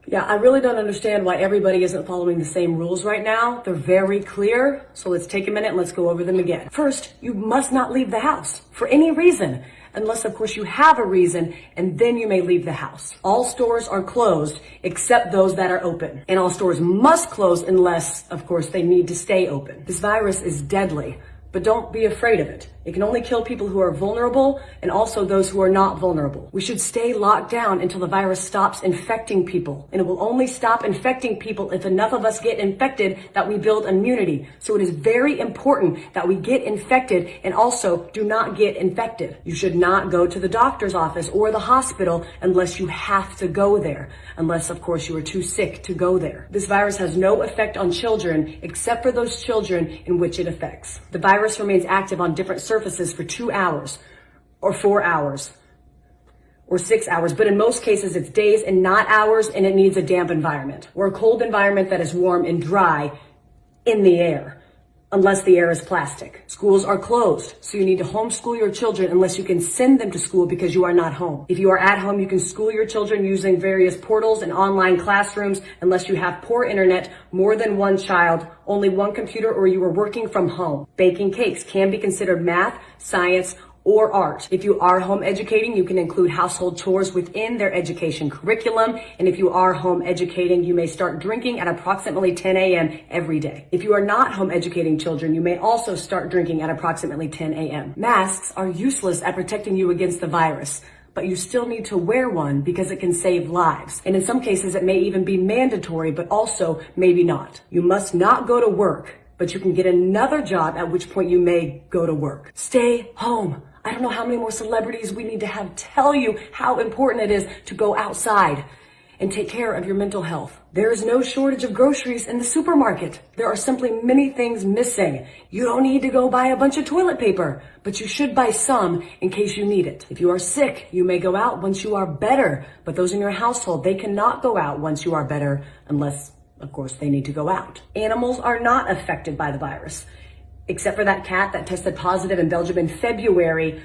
Yeah, I really don't understand why everybody isn't following the same rules right now. They're very clear, so let's take a minute and let's go over them again. First, you must not leave the house for any reason, unless of course you have a reason, and then you may leave the house. All stores are closed except those that are open, and all stores must close unless, of course, they need to stay open. This virus is deadly, but don't be afraid of it. It can only kill people who are vulnerable and also those who are not vulnerable. We should stay locked down until the virus stops infecting people. And it will only stop infecting people if enough of us get infected that we build immunity. So it is very important that we get infected and also do not get infected. You should not go to the doctor's office or the hospital unless you have to go there. Unless, of course, you are too sick to go there. This virus has no effect on children except for those children in which it affects. The virus remains active on different surfaces for 2 hours or 4 hours or 6 hours, but in most cases it's days and not hours, and it needs a damp environment or a cold environment that is warm and dry in the air, unless the air is plastic. Schools are closed, so you need to homeschool your children unless you can send them to school because you are not home. If you are at home, you can school your children using various portals and online classrooms unless you have poor internet, more than one child, only one computer, or you are working from home. Baking cakes can be considered math, science, or art. If you are home educating, you can include household chores within their education curriculum. And if you are home educating, you may start drinking at approximately 10 a.m. every day. If you are not home educating children, you may also start drinking at approximately 10 a.m. Masks are useless at protecting you against the virus, but you still need to wear one because it can save lives. And in some cases, it may even be mandatory, but also maybe not. You must not go to work, but you can get another job, at which point you may go to work. Stay home. I don't know how many more celebrities we need to have tell you how important it is to go outside and take care of your mental health. There is no shortage of groceries in the supermarket. There are simply many things missing. You don't need to go buy a bunch of toilet paper, but you should buy some in case you need it. If you are sick, you may go out once you are better, but those in your household, they cannot go out once you are better unless, of course, they need to go out. Animals are not affected by the virus, except for that cat that tested positive in Belgium in February,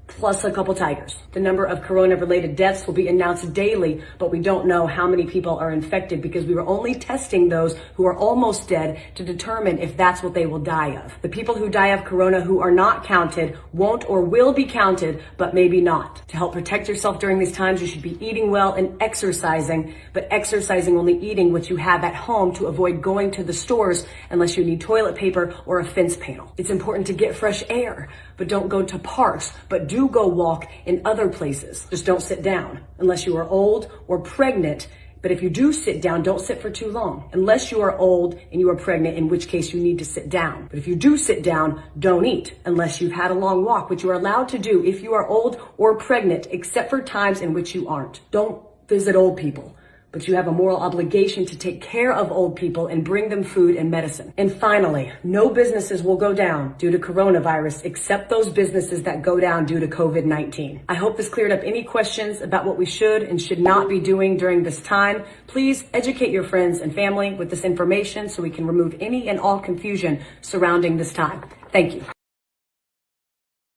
plus a couple tigers. The number of corona-related deaths will be announced daily, but we don't know how many people are infected because we were only testing those who are almost dead to determine if that's what they will die of. The people who die of corona who are not counted won't or will be counted, but maybe not. To help protect yourself during these times, you should be eating well and exercising, but exercising only eating what you have at home to avoid going to the stores unless you need toilet paper or a fence panel. It's important to get fresh air, but don't go to parks, but do go walk in other places. Just don't sit down unless you are old or pregnant. But if you do sit down, don't sit for too long. Unless you are old and you are pregnant, in which case you need to sit down. But if you do sit down, don't eat unless you've had a long walk, which you are allowed to do if you are old or pregnant, except for times in which you aren't. Don't visit old people, but you have a moral obligation to take care of old people and bring them food and medicine. And finally, no businesses will go down due to coronavirus except those businesses that go down due to COVID-19. I hope this cleared up any questions about what we should and should not be doing during this time. Please educate your friends and family with this information so we can remove any and all confusion surrounding this time. Thank you.